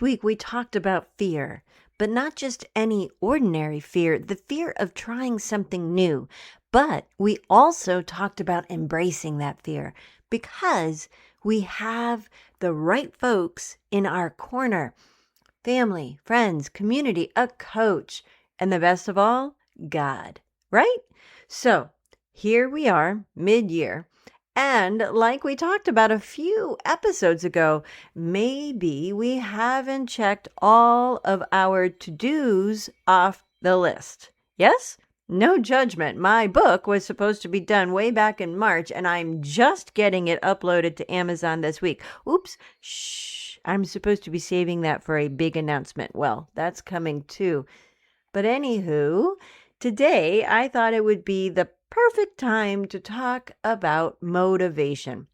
week, we talked about fear, but not just any ordinary fear, the fear of trying something new. But we also talked about embracing that fear because we have the right folks in our corner: family, friends, community, a coach, and the best of all, God, right? So here we are mid-year. And like we talked about a few episodes ago, maybe we haven't checked all of our to-dos off the list. Yes? No judgment. My book was supposed to be done way back in March, and I'm just getting it uploaded to Amazon this week. Oops. Shh. I'm supposed to be saving that for a big announcement. Well, that's coming too. But anywho, today I thought it would be the perfect time to talk about motivation.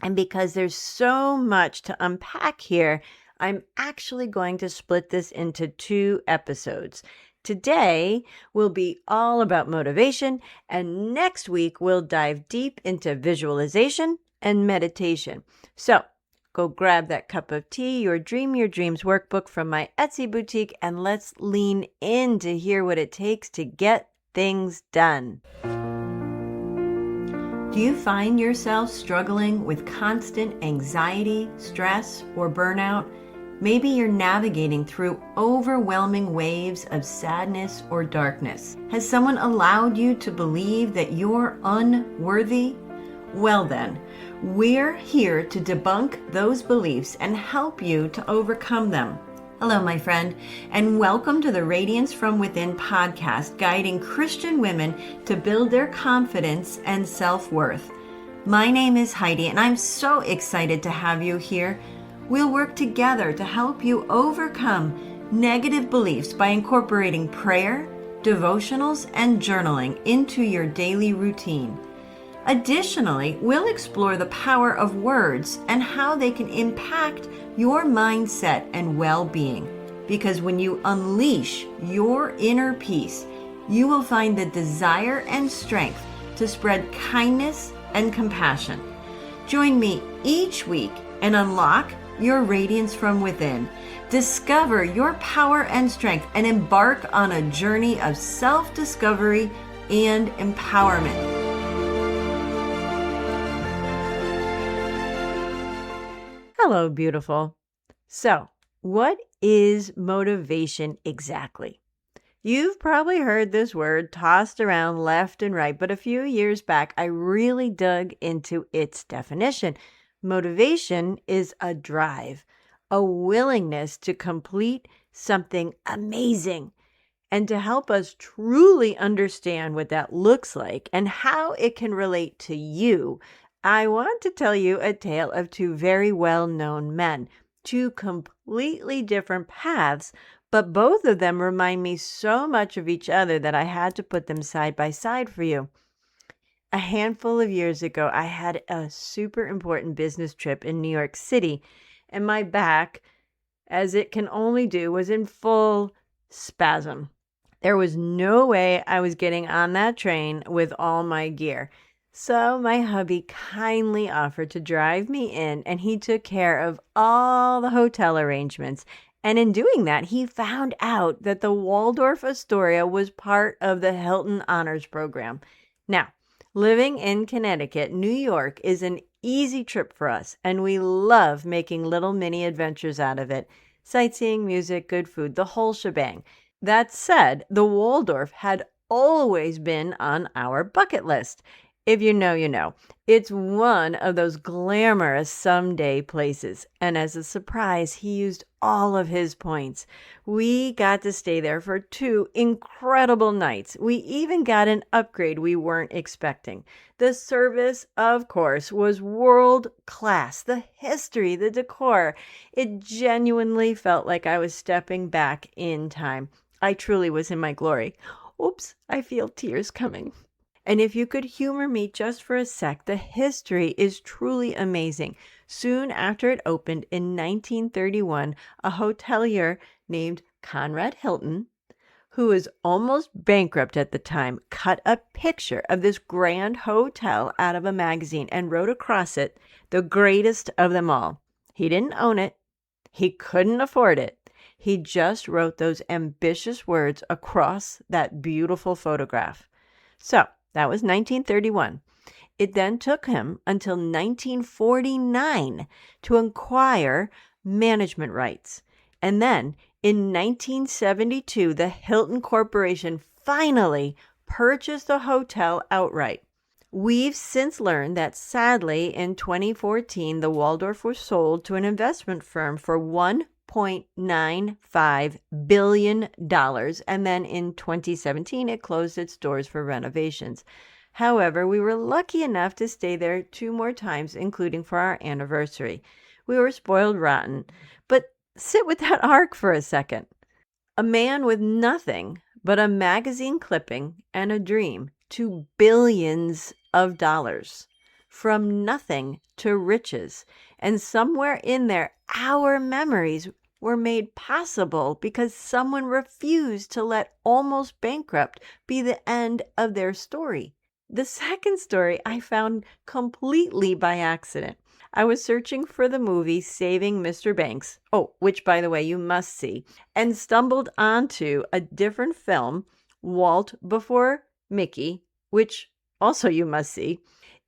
And because there's so much to unpack here, I'm actually going to split this into 2 episodes. Today will be all about motivation, and next week we'll dive deep into visualization and meditation. So go grab that cup of tea, your Dream Your Dreams workbook from my Etsy boutique, and let's lean in to hear what it takes to get things done. Do you find yourself struggling with constant anxiety, stress, or burnout? Maybe you're navigating through overwhelming waves of sadness or darkness. Has someone allowed you to believe that you're unworthy? Well then, we're here to debunk those beliefs and help you to overcome them. Hello, my friend, and welcome to the Radiance from Within podcast, guiding Christian women to build their confidence and self-worth. My name is Heidi, and I'm so excited to have you here. We'll work together to help you overcome negative beliefs by incorporating prayer, devotionals, and journaling into your daily routine. Additionally, we'll explore the power of words and how they can impact your mindset and well-being. Because when you unleash your inner peace, you will find the desire and strength to spread kindness and compassion. Join me each week and unlock your radiance from within. Discover your power and strength and embark on a journey of self-discovery and empowerment. Hello, beautiful. So, what is motivation exactly? You've probably heard this word tossed around left and right, but a few years back, I really dug into its definition. Motivation is a drive, a willingness to complete something amazing. And to help us truly understand what that looks like and how it can relate to you, I want to tell you a tale of 2 very well-known men, 2 completely different paths, but both of them remind me so much of each other that I had to put them side by side for you. A handful of years ago, I had a super important business trip in New York City, and my back, as it can only do, was in full spasm. There was no way I was getting on that train with all my gear. So my hubby kindly offered to drive me in, and he took care of all the hotel arrangements. And in doing that, he found out that the Waldorf Astoria was part of the Hilton Honors Program. Now, living in Connecticut, New York is an easy trip for us, and we love making little mini adventures out of it. Sightseeing, music, good food, the whole shebang. That said, the Waldorf had always been on our bucket list. If you know, you know. It's one of those glamorous someday places. And as a surprise, he used all of his points. We got to stay there for 2 incredible nights. We even got an upgrade we weren't expecting. The service, of course, was world class. The history, the decor. It genuinely felt like I was stepping back in time. I truly was in my glory. Oops, I feel tears coming. And if you could humor me just for a sec, the history is truly amazing. Soon after it opened in 1931, a hotelier named Conrad Hilton, who was almost bankrupt at the time, cut a picture of this grand hotel out of a magazine and wrote across it, "The greatest of them all." He didn't own it. He couldn't afford it. He just wrote those ambitious words across that beautiful photograph. So that was 1931. It then took him until 1949 to acquire management rights. And then in 1972, the Hilton Corporation finally purchased the hotel outright. We've since learned that sadly in 2014, the Waldorf was sold to an investment firm for $1.95 billion. And then in 2017, it closed its doors for renovations. However, we were lucky enough to stay there 2 more times, including for our anniversary. We were spoiled rotten. But sit with that arc for a second. A man with nothing but a magazine clipping and a dream to billions of dollars. From nothing to riches. And somewhere in there, our memories were made possible because someone refused to let almost bankrupt be the end of their story. The second story I found completely by accident. I was searching for the movie Saving Mr. Banks, which, by the way, you must see, and stumbled onto a different film, Walt Before Mickey, which also you must see.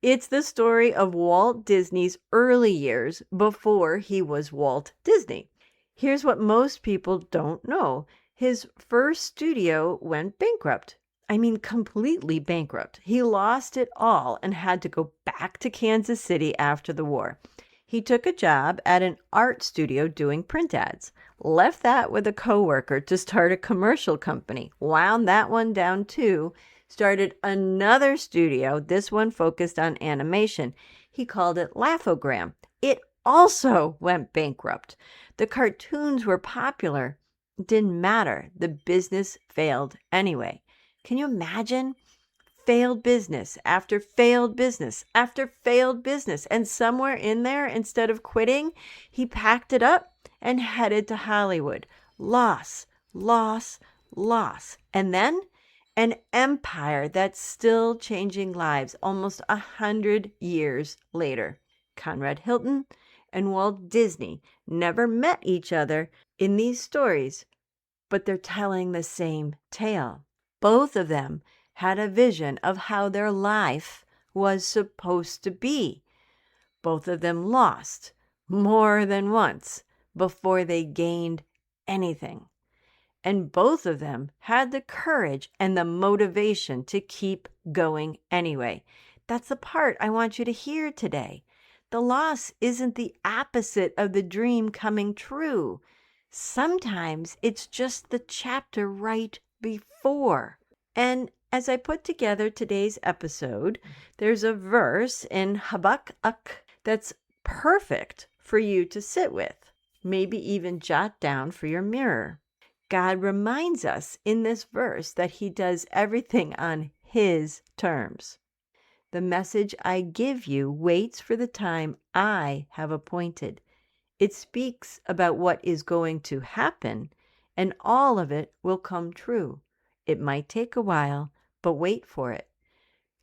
It's the story of Walt Disney's early years before he was Walt Disney. Here's what most people don't know. His first studio went bankrupt. I mean, completely bankrupt. He lost it all and had to go back to Kansas City after the war. He took a job at an art studio doing print ads, left that with a coworker to start a commercial company, wound that one down too, started another studio, this one focused on animation. He called it Laugh-O-Gram. It also went bankrupt. The cartoons were popular. It didn't matter. The business failed anyway. Can you imagine? Failed business after failed business after failed business. And somewhere in there, instead of quitting, he packed it up and headed to Hollywood. Loss, loss, loss. And then an empire that's still changing lives almost 100 years later. Conrad Hilton and Walt Disney never met each other in these stories, but they're telling the same tale. Both of them had a vision of how their life was supposed to be. Both of them lost more than once before they gained anything. And both of them had the courage and the motivation to keep going anyway. That's the part I want you to hear today. The loss isn't the opposite of the dream coming true. Sometimes it's just the chapter right before. And as I put together today's episode, there's a verse in Habakkuk that's perfect for you to sit with, maybe even jot down for your mirror. God reminds us in this verse that he does everything on his terms. The message I give you waits for the time I have appointed. It speaks about what is going to happen, and all of it will come true. It might take a while, but wait for it.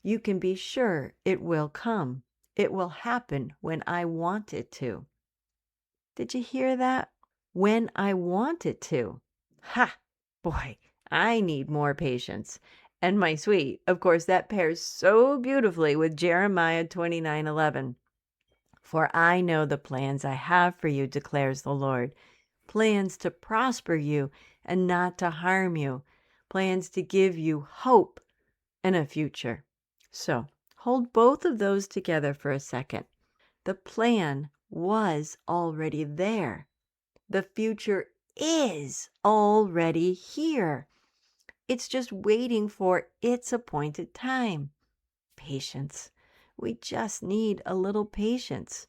You can be sure it will come. It will happen when I want it to. Did you hear that? When I want it to. Ha! Boy, I need more patience. And my sweet, of course, that pairs so beautifully with Jeremiah 29:11. For I know the plans I have for you, declares the Lord. Plans to prosper you and not to harm you. Plans to give you hope and a future. So hold both of those together for a second. The plan was already there. The future is already here. It's just waiting for its appointed time. Patience. We just need a little patience.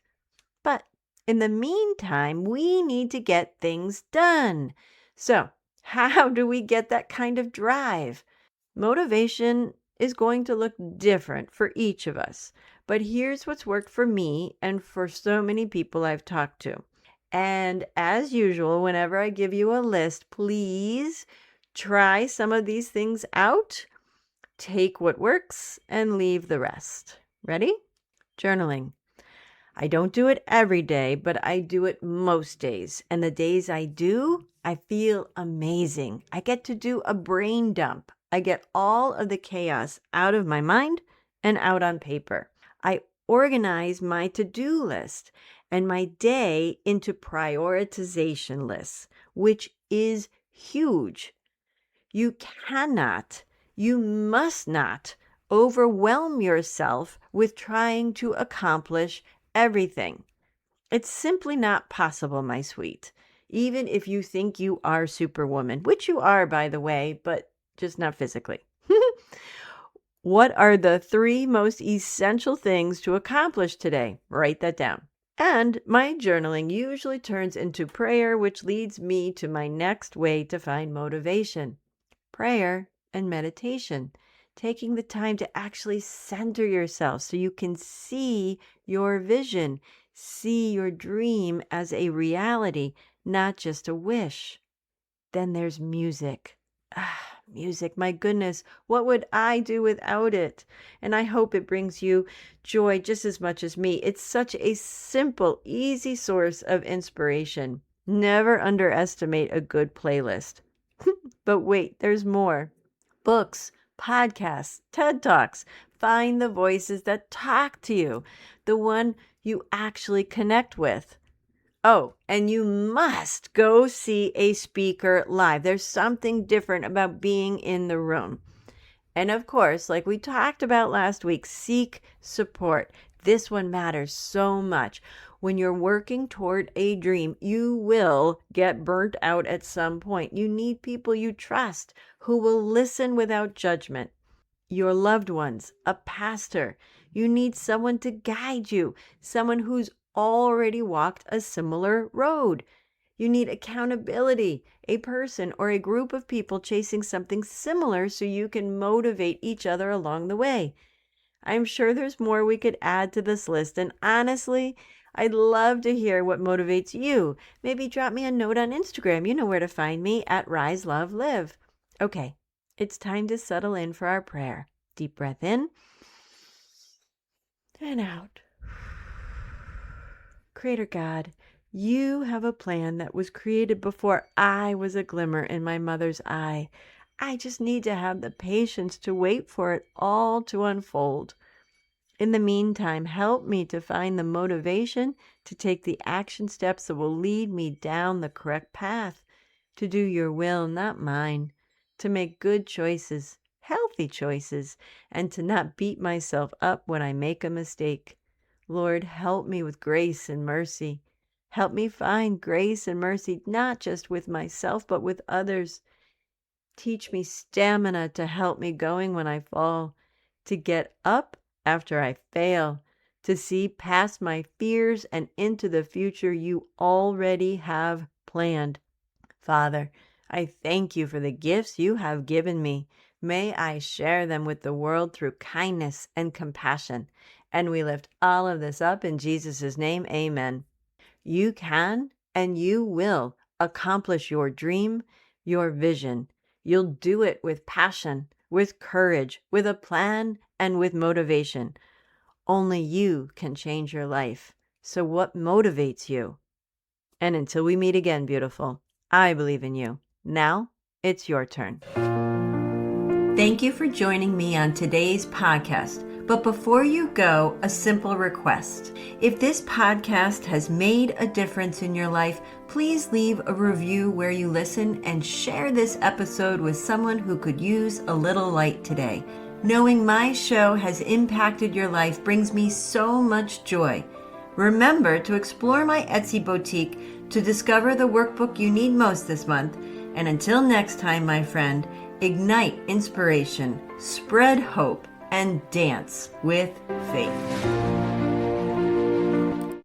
But in the meantime, we need to get things done. So, how do we get that kind of drive? Motivation is going to look different for each of us. But here's what's worked for me and for so many people I've talked to. And as usual, whenever I give you a list, please try some of these things out. Take what works and leave the rest. Ready? Journaling. I don't do it every day, but I do it most days. And the days I do, I feel amazing. I get to do a brain dump. I get all of the chaos out of my mind and out on paper. I organize my to-do list and my day into prioritization lists, which is huge. You must not overwhelm yourself with trying to accomplish everything. It's simply not possible, my sweet. Even if you think you are Superwoman, which you are, by the way, but just not physically. What are the 3 most essential things to accomplish today? Write that down. And my journaling usually turns into prayer, which leads me to my next way to find motivation. Prayer and meditation. Taking the time to actually center yourself so you can see your vision, see your dream as a reality, not just a wish. Then there's music. Music, my goodness, what would I do without it? And I hope it brings you joy just as much as me. It's such a simple, easy source of inspiration. Never underestimate a good playlist. But wait, there's more. Books, podcasts, TED Talks. Find the voices that talk to you, the one you actually connect with. Oh, and you must go see a speaker live. There's something different about being in the room. And of course, like we talked about last week, seek support. This one matters so much. When you're working toward a dream, you will get burnt out at some point. You need people you trust who will listen without judgment. Your loved ones, a pastor. You need someone to guide you, someone who's already walked a similar road. You need accountability, a person or a group of people chasing something similar so you can motivate each other along the way. I'm sure there's more we could add to this list, and honestly, I'd love to hear what motivates you. Maybe drop me a note on Instagram. You know where to find me, at Rise, Love, Live. Okay, it's time to settle in for our prayer. Deep breath in and out. Creator God, you have a plan that was created before I was a glimmer in my mother's eye. I just need to have the patience to wait for it all to unfold. In the meantime, help me to find the motivation to take the action steps that will lead me down the correct path, to do your will, not mine, to make good choices, healthy choices, and to not beat myself up when I make a mistake. Lord, help me with grace and mercy. Help me find grace and mercy, not just with myself, but with others. Teach me stamina to help me going when I fall, to get up after I fail, to see past my fears and into the future you already have planned. Father, I thank you for the gifts you have given me. May I share them with the world through kindness and compassion. And we lift all of this up in Jesus' name. Amen. You can and you will accomplish your dream, your vision. You'll do it with passion, with courage, with a plan, and with motivation. Only you can change your life. So what motivates you? And until we meet again, beautiful, I believe in you. Now it's your turn. Thank you for joining me on today's podcast. But before you go, a simple request. If this podcast has made a difference in your life, please leave a review where you listen and share this episode with someone who could use a little light today. Knowing my show has impacted your life brings me so much joy. Remember to explore my Etsy boutique to discover the workbook you need most this month. And until next time, my friend, ignite inspiration, spread hope, and dance with faith.